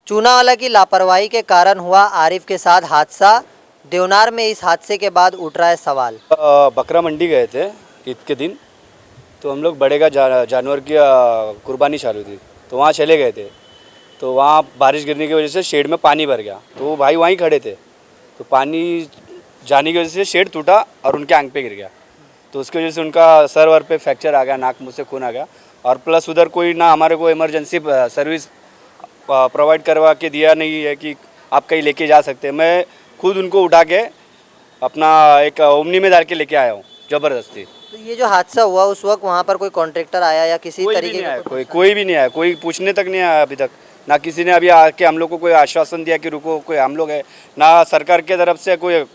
चूनावाला की लापरवाही के कारण हुआ आरिफ के साथ हादसा। देवनार में इस हादसे के बाद उठ रहा है सवाल। बकरा मंडी गए थे ईद के दिन, तो हम लोग बड़े का जानवर की कुर्बानी चालू थी, तो वहाँ चले गए थे। तो वहाँ बारिश गिरने की वजह से शेड में पानी भर गया, तो वो भाई वहीं खड़े थे, तो पानी जाने की वजह से शेड टूटा और उनके आंख पे गिर गया। तो उसकी वजह से उनका सर वर पे फ्रैक्चर आ गया, नाक मुँह से खून आ गया। और प्लस उधर कोई ना हमारे को इमरजेंसी सर्विस प्रोवाइड करवा के दिया नहीं है कि आप कहीं लेके जा सकते हैं। मैं खुद उनको उठा के अपना एक ओमनी में डाल के लेके आया हूँ ज़बरदस्ती। तो ये जो हादसा हुआ उस वक्त वहाँ पर कोई कॉन्ट्रैक्टर आया या किसी तरीके का कोई भी नहीं आया, कोई पूछने तक नहीं आया अभी तक। ना किसी ने अभी आके हम लोग को कोई आश्वासन दिया कि रुको, कोई हम लोग है ना, सरकार के तरफ से कोई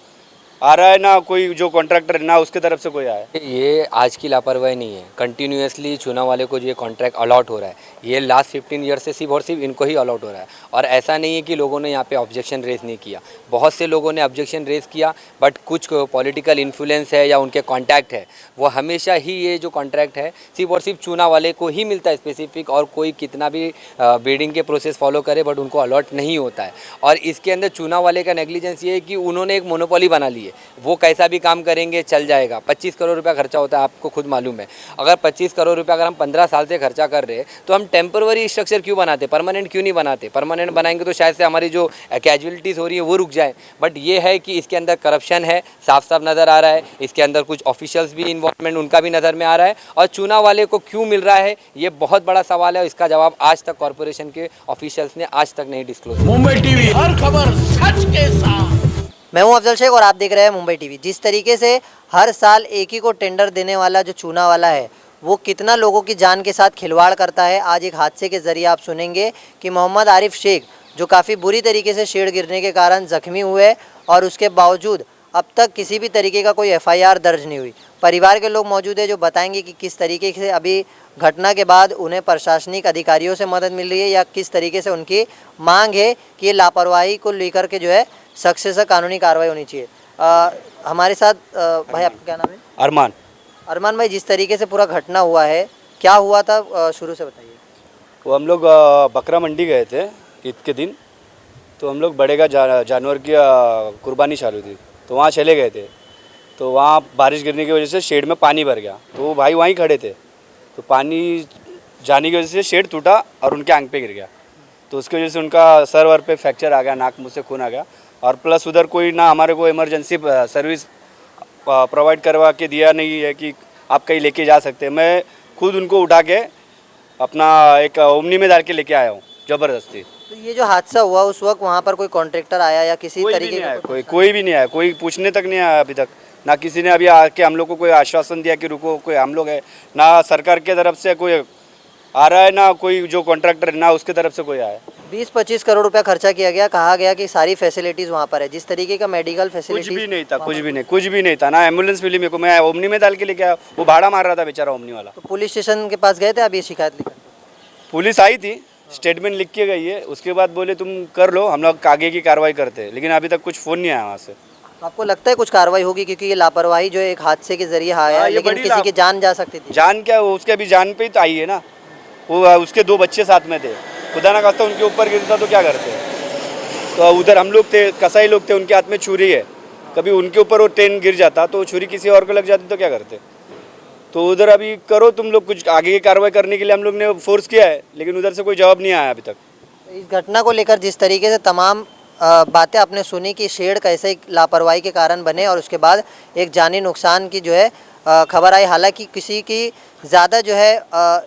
आ रहा है ना, कोई जो कॉन्ट्रैक्टर ना उसके तरफ से कोई आया। ये आज की लापरवाही नहीं है। कंटिन्यूसली चुनाव वाले को जो ये कॉन्ट्रैक्ट अलॉट हो रहा है, ये लास्ट 15 ईयर से सिर्फ और सिर्फ इनको ही अलॉट हो रहा है। और ऐसा नहीं है कि लोगों ने यहाँ पे ऑब्जेक्शन रेज नहीं किया, बहुत से लोगों ने ऑब्जेक्शन रेज किया, बट कुछ पॉलिटिकल इन्फ्लुएंस है या उनके कॉन्टैक्ट है, वो हमेशा ही ये जो कॉन्ट्रैक्ट है सिर्फ और सिर्फ चुनाव वाले को ही मिलता है स्पेसिफिक, और कोई कितना भी बिडिंग के प्रोसेस फॉलो करे बट उनको अलॉट नहीं होता है। और इसके अंदर चुनाव वाले का नेग्लिजेंस ये है कि उन्होंने एक मोनोपोली बना ली है, वो कैसा भी काम करेंगे चल जाएगा। 25 करोड़ रुपया खर्चा होता है, आपको खुद मालूम है। अगर 25 करोड़ रुपया अगर हम 15 साल से खर्चा कर रहे हैं तो हम टेम्पररी स्ट्रक्चर क्यों बनाते, परमानेंट क्यों नहीं बनाते? परमानेंट बनाएंगे तो शायद से हमारी जो कैजुअलिटीज़ हो रही है वो रुक जाए। बट ये है कि इसके अंदर करप्शन है, साफ साफ नज़र आ रहा है। इसके अंदर कुछ ऑफिशियल्स भी इन्वॉल्वमेंट उनका भी नज़र में आ रहा है, और चुनाव वाले को क्यों मिल रहा है ये बहुत बड़ा सवाल है। इसका जवाब आज तक कॉरपोरेशन के ऑफिशियल्स ने आज तक नहीं डिस्क्लोज। मुंबई टीवी, हर खबर सच के साथ। मैं हूं अफजल शेख और आप देख रहे हैं मुंबई टीवी। जिस तरीके से हर साल एक ही को टेंडर देने वाला जो चूनावाला है वो कितना लोगों की जान के साथ खिलवाड़ करता है, आज एक हादसे के ज़रिए आप सुनेंगे कि मोहम्मद आरिफ शेख जो काफ़ी बुरी तरीके से शेड गिरने के कारण ज़ख्मी हुए और उसके बावजूद अब तक किसी भी तरीके का कोई एफआईआर दर्ज नहीं हुई। परिवार के लोग मौजूद है जो बताएंगे कि किस तरीके से अभी घटना के बाद उन्हें प्रशासनिक अधिकारियों से मदद मिल रही है या किस तरीके से उनकी मांग है कि ये लापरवाही को लेकर के जो है सख्त से कानूनी कार्रवाई होनी चाहिए। हमारे साथ भाई आपका क्या नाम है? अरमान। अरमान भाई, जिस तरीके से पूरा घटना हुआ है क्या हुआ था, शुरू से बताइए। वो हम लोग बकरा मंडी गए थे ईद के दिन, तो हम लोग बड़े का जानवर की कुर्बानी चालू थी, तो वहाँ चले गए थे। तो वहाँ बारिश गिरने की वजह से शेड में पानी भर गया, तो वो भाई वहीं खड़े थे, तो पानी जाने की वजह से शेड टूटा और उनके आंख पे गिर गया। तो उसकी वजह से उनका सर वर पे फ्रैक्चर आ गया, नाक मुँह से खून आ गया। और प्लस उधर कोई ना हमारे को इमरजेंसी सर्विस प्रोवाइड करवा के दिया नहीं है कि आप कहीं लेके जा सकते हैं। मैं खुद उनको उठा के अपना एक ओमनी में डाल के लेके आया हूँ ज़बरदस्ती। तो ये जो हादसा हुआ उस वक्त वहाँ पर कोई कॉन्ट्रैक्टर आया या किसी तरीके का कोई भी नहीं आया, कोई पूछने तक नहीं आया अभी तक। ना किसी ने अभी आके हम लोग को कोई आश्वासन दिया कि रुको, कोई हम लोग है ना, सरकार के तरफ से कोई आ रहा है ना, कोई जो कॉन्ट्रैक्टर ना उसके तरफ से कोई आया। 20-25 करोड़ रुपया खर्चा किया गया, कहा गया कि सारी फैसिलिटीज़ वहाँ पर है। जिस तरीके का मेडिकल फैसिलिटी कुछ भी नहीं था ना, एम्बुलेंस मिली मेरे को, मैं ओमनी में डाल के लेके आया, वो भाड़ा मार रहा था बेचारा ओमनी वाला। तो पुलिस स्टेशन के पास गए थे आप ये शिकायत लेकर? पुलिस आई थी, स्टेटमेंट लिख के गई है, उसके बाद बोले तुम कर लो, हम लोग आगे की कार्रवाई करते हैं, लेकिन अभी तक कुछ फ़ोन नहीं आया वहाँ से। तो आपको लगता है कुछ कार्रवाई होगी, क्योंकि ये लापरवाही जो एक हादसे के जरिए आया लेकिन किसी की जान जा सकती थी? जान क्या, उसके अभी जान पे ही तो आई है ना, वो उसके 2 बच्चे साथ में थे, खुदा ना खास्ता उनके ऊपर गिरता तो क्या करते? तो उधर हम लोग थे, कसाई लोग थे, उनके हाथ में छुरी है, कभी उनके ऊपर वो ट्रेन गिर जाता तो छुरी किसी और को लग जाती तो क्या करते? तो उधर अभी करो तुम लोग, कुछ आगे की कार्रवाई करने के लिए हम लोग ने फोर्स किया है, लेकिन उधर से कोई जवाब नहीं आया अभी तक। इस घटना को लेकर जिस तरीके से तमाम बातें आपने सुनी कि शेड कैसे लापरवाही के कारण बने और उसके बाद एक जानी नुकसान की जो है खबर आई, हालांकि किसी की ज़्यादा जो है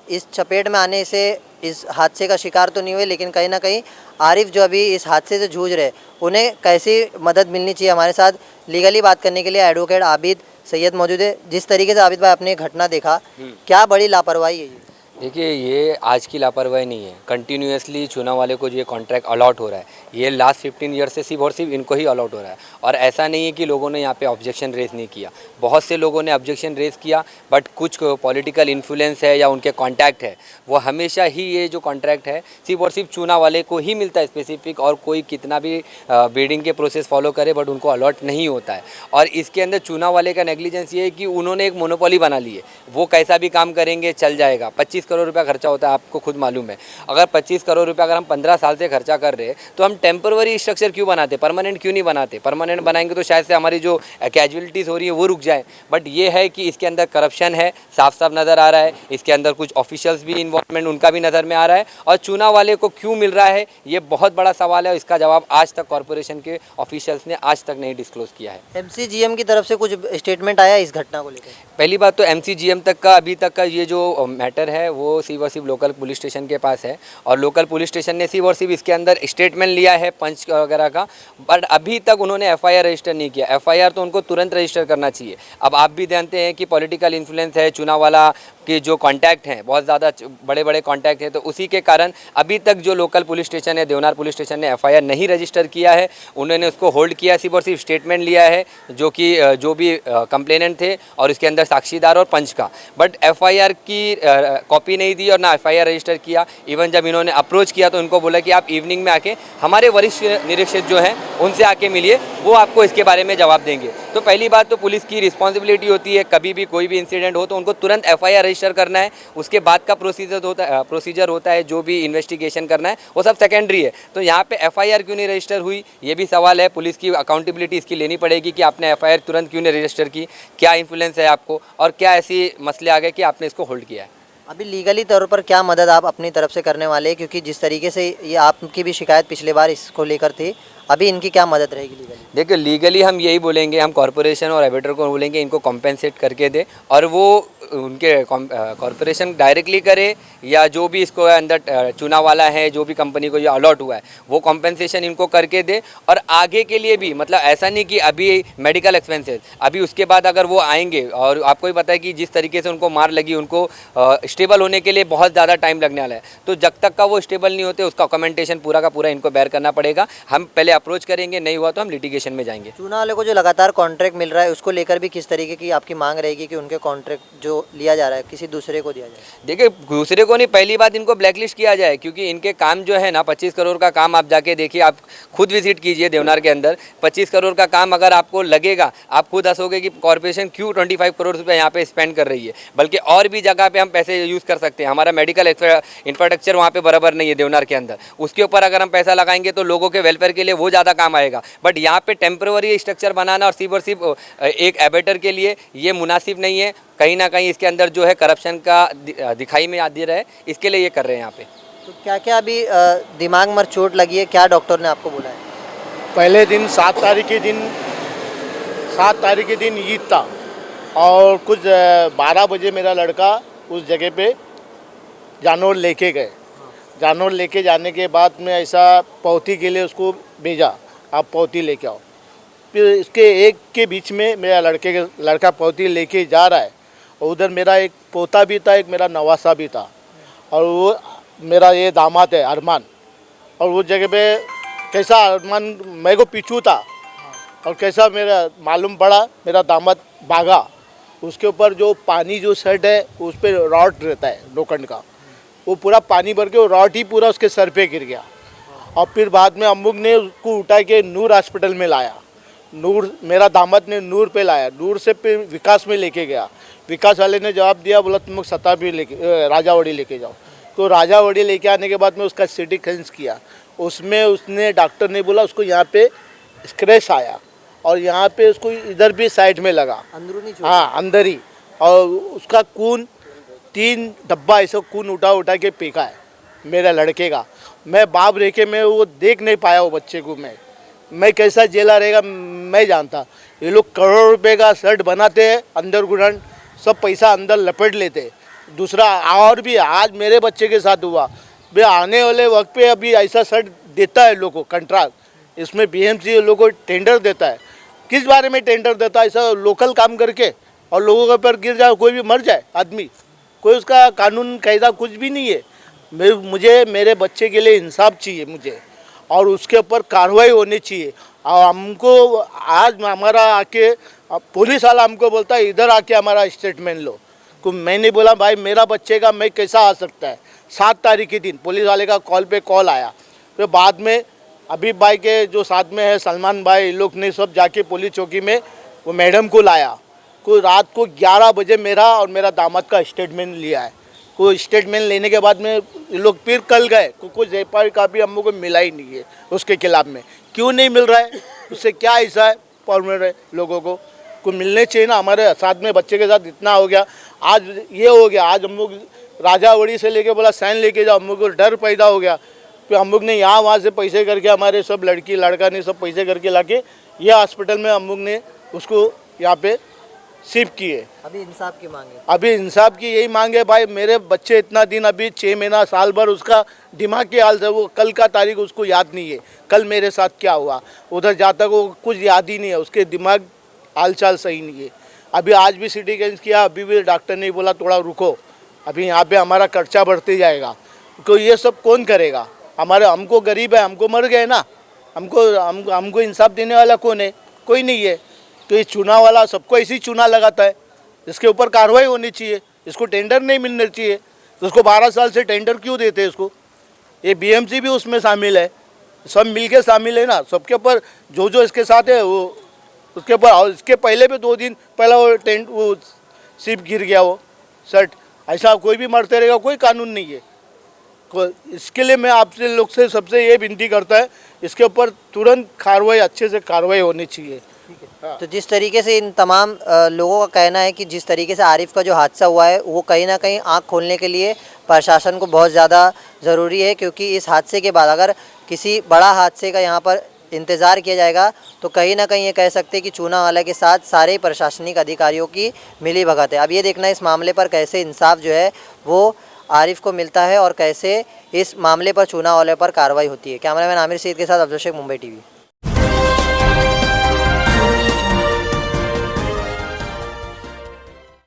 इस चपेट में आने से इस हादसे का शिकार तो नहीं हुए, लेकिन कहीं ना कहीं आरिफ जो अभी इस हादसे से जूझ रहे उन्हें कैसी मदद मिलनी चाहिए। हमारे साथ लीगली बात करने के लिए एडवोकेट आबिद सैयद मौजूद है। जिस तरीके से आबिद भाई आपने घटना देखा, क्या बड़ी लापरवाही है ये? देखिए, ये आज की लापरवाही नहीं है। कंटिन्यूसली चुनाव वाले को जो ये कॉन्ट्रैक्ट अलॉट हो रहा है, ये लास्ट 15 ईयर से सिर्फ और सिर्फ इनको ही अलॉट हो रहा है। और ऐसा नहीं है कि लोगों ने यहाँ पे ऑब्जेक्शन रेज नहीं किया, बहुत से लोगों ने ऑब्जेक्शन रेज किया, बट कुछ पॉलिटिकल इन्फ्लुएंस है या उनके कॉन्टैक्ट है, वो हमेशा ही ये जो कॉन्ट्रैक्ट है सिर्फ और सिर्फ चुनाव वाले को ही मिलता है स्पेसिफिक, और कोई कितना भी बिडिंग के प्रोसेस फॉलो करे बट उनको अलॉट नहीं होता है। और इसके अंदर चुनाव वाले का नेग्लिजेंस ये है कि उन्होंने एक मोनोपोली बना ली है, वो कैसा भी काम करेंगे चल जाएगा। 25 25 करोड़ रुपया खर्चा होता है, आपको खुद मालूम है। अगर 25 करोड़ रुपया अगर हम 15 साल से खर्चा कर रहे हैं तो हम टेम्पररी स्ट्रक्चर क्यों बनाते, परमानेंट क्यों नहीं बनाते? परमानेंट बनाएंगे तो शायद से हमारी जो कैजुअलिटीज़ हो रही है वो रुक जाए। बट ये है कि इसके अंदर करप्शन है, साफ साफ नज़र आ रहा है। इसके अंदर कुछ ऑफिशियल्स भी इन्वॉल्वमेंट उनका भी नज़र में आ रहा है, और चूना वाले को क्यों मिल रहा है ये बहुत बड़ा सवाल है, और इसका जवाब आज तक कॉरपोरेशन के ऑफिशियल्स ने आज तक नहीं डिस्क्लोज किया है। एमसीजीएम की तरफ से कुछ स्टेटमेंट आया इस घटना को लेकर? पहली बात तो एमसीजीएम तक का अभी तक का ये जो मैटर है वो सिर्फ और सिर्फ लोकल पुलिस स्टेशन के पास है, और लोकल पुलिस स्टेशन ने सिर्फ और सिर्फ इसके अंदर स्टेटमेंट लिया है पंच वगैरह का, बट अभी तक उन्होंने एफआईआर रजिस्टर नहीं किया। एफआईआर तो उनको तुरंत रजिस्टर करना चाहिए। अब आप भी जानते हैं कि पॉलिटिकल इन्फ्लुएंस है, चुनावाला के जो कॉन्टैक्ट हैं बहुत ज़्यादा बड़े बड़े कॉन्टैक्ट हैं, तो उसी के कारण अभी तक जो लोकल पुलिस स्टेशन है, देवनार पुलिस स्टेशन ने एफआईआर नहीं रजिस्टर किया है। उन्होंने उसको होल्ड किया, सिर्फ और सिर्फ स्टेटमेंट लिया है जो भी कंप्लेनेंट थे और इसके अंदर साक्षीदार और पंच का, बट एफआईआर की कॉपी नहीं दी और ना एफआईआर रजिस्टर किया। इवन जब इन्होंने अप्रोच किया तो उनको बोला कि आप इवनिंग में आके हमारे वरिष्ठ निरीक्षक जो हैं उनसे आके मिलिए, वो आपको इसके बारे में जवाब देंगे। तो पहली बात तो पुलिस की रिस्पॉन्सिबिलिटी होती है, कभी भी कोई भी इंसिडेंट हो तो उनको तुरंत एफआईआर रजिस्टर करना है, उसके बाद का प्रोसीजर होता है जो भी इन्वेस्टिगेशन करना है वो सब सेकेंडरी है। तो यहाँ पे एफआईआर क्यों नहीं रजिस्टर हुई ये भी सवाल है। पुलिस की अकाउंटेबिलिटी इसकी लेनी पड़ेगी कि आपने एफआईआर तुरंत क्यों नहीं रजिस्टर की, क्या इन्फ्लुएंस है आपको, और क्या ऐसी मसले आ गए कि आपने इसको होल्ड किया है। अभी लीगली तौर पर क्या मदद आप अपनी तरफ से करने वाले हैं, क्योंकि जिस तरीके से ये आपकी भी शिकायत पिछले बार इसको लेकर थी, अभी इनकी क्या मदद रहेगी लीगली? देखिए लीगली हम यही बोलेंगे, हम कॉरपोरेशन और एबेटर को बोलेंगे इनको कॉम्पेंसेट करके दे, और वो उनके कॉरपोरेशन डायरेक्टली करे या जो भी इसको अंदर चुना वाला है, जो भी कंपनी को ये अलॉट हुआ है वो कॉम्पेंसेशन इनको करके दे। और आगे के लिए भी, मतलब ऐसा नहीं कि अभी मेडिकल एक्सपेंसेस, अभी उसके बाद अगर वो आएंगे, और आपको ही पता है कि जिस तरीके से उनको मार लगी, उनको स्टेबल होने के लिए बहुत ज़्यादा टाइम लगने वाला है, तो जब तक का वो स्टेबल नहीं होते उसका कमेंटेशन पूरा का पूरा इनको बेयर करना पड़ेगा। हम पहले अप्रोच करेंगे, नहीं हुआ तो हम लिटिगेशन में जाएंगे। चूना वाले को जो लगातार कॉन्ट्रैक्ट मिल रहा है उसको लेकर भी किस तरीके की आपकी मांग रहेगी कि उनके कॉन्ट्रैक्ट जो लिया जा रहा है किसी दूसरे को दिया जाए? देखिए दूसरे को नहीं, पहली बात इनको ब्लैकलिस्ट किया जाए, क्योंकि इनके काम जो है ना 25 करोड़ का काम आप जाके देखिए, आप खुद विजिट कीजिए देवनार के अंदर। 25 करोड़ का काम अगर आपको लगेगा, आप खुद हंसोगे कि कॉर्पोरेशन क्यों 25 करोड़ रुपये यहाँ पे स्पेंड कर रही है, बल्कि और भी जगह पे हम पैसे यूज़ कर सकते हैं। हमारा मेडिकल इंफ्रास्ट्रक्चर वहाँ पे बराबर नहीं है देवनार के अंदर, उसके ऊपर अगर हम पैसा लगाएंगे तो लोगों के वेलफेयर के लिए वो ज़्यादा काम आएगा। बट यहाँ पे टेम्पररी स्ट्रक्चर बनाना और सिर्फ एक एबेटर के लिए ये मुनासिब नहीं है। कहीं ना कहीं इसके अंदर जो है करप्शन का दिखाई में आ दे रहा है, इसके लिए ये कर रहे हैं यहाँ पे। तो क्या क्या अभी दिमाग में चोट लगी है, क्या डॉक्टर ने आपको बोला है? पहले दिन 7 तारीख के दिन ईद था, और कुछ 12 बजे मेरा लड़का उस जगह पे जानवर लेके गए। जानवर लेके जाने के बाद में ऐसा पौती के लिए उसको भेजा, आप पौती लेके आओ। फिर इसके एक के बीच में मेरा लड़का पौती लेके जा रहा है, और उधर मेरा एक पोता भी था, एक मेरा नवासा भी था, और वो मेरा ये दामाद है अरमान। और वो जगह पे कैसा अरमान मेरे को पीछू था, और कैसा मेरा मालूम पड़ा मेरा दामाद भागा। उसके ऊपर जो पानी जो सेट है उस पर रॉड रहता है लोखंड का, वो पूरा पानी भर के वो रॉड ही पूरा उसके सर पे गिर गया। और फिर बाद में अम्मुक ने उसको उठा के नूर हॉस्पिटल में लाया। नूर मेरा दामाद ने नूर पे लाया, नूर से फिर विकास में लेके गया। विकास वाले ने जवाब दिया, बोला तुम सताबी लेके राजावाड़ी लेके जाओ। तो राजावाड़ी लेके आने के बाद में उसका सिटी क्लेंस किया, उसमें उसने डॉक्टर ने बोला उसको यहाँ पे स्क्रैच आया, और यहाँ पे उसको इधर भी साइड में लगा, अंदरूनी चोट? हाँ अंदर ही। और उसका खून 3 डब्बा ऐसा खून उठा के फेंका है मेरे लड़के का। मैं बाप रह के मैं वो देख नहीं पाया वो बच्चे को। मैं कैसा जेला रहेगा मैं जानता। ये लोग करोड़ रुपए का शर्ट बनाते हैं, अंडरग्राउंड सब पैसा अंदर लपेट लेते। दूसरा और भी आज मेरे बच्चे के साथ हुआ, भाई आने वाले वक्त पे अभी ऐसा शर्ट देता है लोगों को कंट्राक्ट, इसमें बीएमसी लोगों को टेंडर देता है। किस बारे में टेंडर देता है? ऐसा लोकल काम करके, और लोगों के ऊपर गिर जाए, कोई भी मर जाए आदमी, कोई उसका कानून कायदा कुछ भी नहीं है। मुझे मेरे बच्चे के लिए इंसाफ चाहिए मुझे, और उसके ऊपर कार्रवाई होनी चाहिए। और हमको आज हमारा आके पुलिस वाला हमको बोलता है इधर आके हमारा स्टेटमेंट लो। को मैंने बोला भाई मेरा बच्चे का मैं कैसा आ सकता है। 7 तारीख के दिन पुलिस वाले का कॉल आया। फिर बाद में अबीब भाई के जो साथ में है सलमान भाई, लोग ने सब जाके पुलिस चौकी में वो मैडम को लाया। को रात को 11 बजे मेरा और मेरा दामाद का स्टेटमेंट लिया है। कोई स्टेटमेंट लेने के बाद में ये लोग फिर कल गए, कोई जयपाल का भी हम लोग को मिला ही नहीं है उसके खिलाफ में। क्यों नहीं मिल रहा है, उससे क्या ऐसा है प्रॉब्लम है लोगों को मिलने चाहिए ना। हमारे साथ में बच्चे के साथ इतना हो गया, आज ये हो गया, आज हम लोग राजावड़ी से लेके बोला साइन लेके जाओ, हम लोग को डर पैदा हो गया। फिर हम लोग ने यहाँ वहाँ से पैसे करके, हमारे सब लड़की लड़का ने सब पैसे करके लाके ये हॉस्पिटल में हम लोग ने उसको यहाँ पे शिफ्ट किए। अभी इंसाफ की मांग है। अभी इंसाफ की यही मांग है भाई। मेरे बच्चे इतना दिन, अभी 6 महीना साल भर उसका दिमाग के हाल से, वो कल का तारीख उसको याद नहीं है, कल मेरे साथ क्या हुआ, उधर जाता को कुछ याद ही नहीं है, उसके दिमाग हाल चाल सही नहीं है। अभी आज भी सिटी स्कैन किया, अभी भी डॉक्टर ने बोला थोड़ा रुको, अभी यहाँ पे हमारा खर्चा बढ़ते जाएगा। तो ये सब कौन करेगा? हमको गरीब है, हमको मर गए ना, हमको इंसाफ देने वाला कौन है? कोई नहीं है। तो ये चुनाव वाला सबको ऐसी चुना लगाता है, इसके ऊपर कार्रवाई होनी चाहिए। इसको टेंडर नहीं मिलना चाहिए, तो उसको 12 साल से टेंडर क्यों देते हैं इसको? ये बीएमसी भी उसमें शामिल है, सब मिलके शामिल है ना, सबके ऊपर जो इसके साथ है वो उसके ऊपर। और इसके पहले भी 2 दिन पहला वो सिप गिर गया, वो शर्ट, ऐसा कोई भी मरते रहेगा, कोई कानून नहीं है। इसके लिए मैं आपसे लोग से सबसे ये विनती करता है, इसके ऊपर तुरंत कार्रवाई, अच्छे से कार्रवाई होनी चाहिए। तो जिस तरीके से इन तमाम लोगों का कहना है कि जिस तरीके से आरिफ का जो हादसा हुआ है वो कहीं ना कहीं आंख खोलने के लिए प्रशासन को बहुत ज़्यादा ज़रूरी है, क्योंकि इस हादसे के बाद अगर किसी बड़ा हादसे का यहाँ पर इंतज़ार किया जाएगा तो कहीं ना कहीं ये कह सकते हैं कि चूनावाला के साथ सारे प्रशासनिक अधिकारियों की मिली भगत है। अब ये देखना इस मामले पर कैसे इंसाफ जो है वो आरिफ को मिलता है और कैसे इस मामले पर चूनावाले पर कार्रवाई होती है। कैमरामैन आमिर सईद के साथ अफजल शेख, मुंबई टीवी।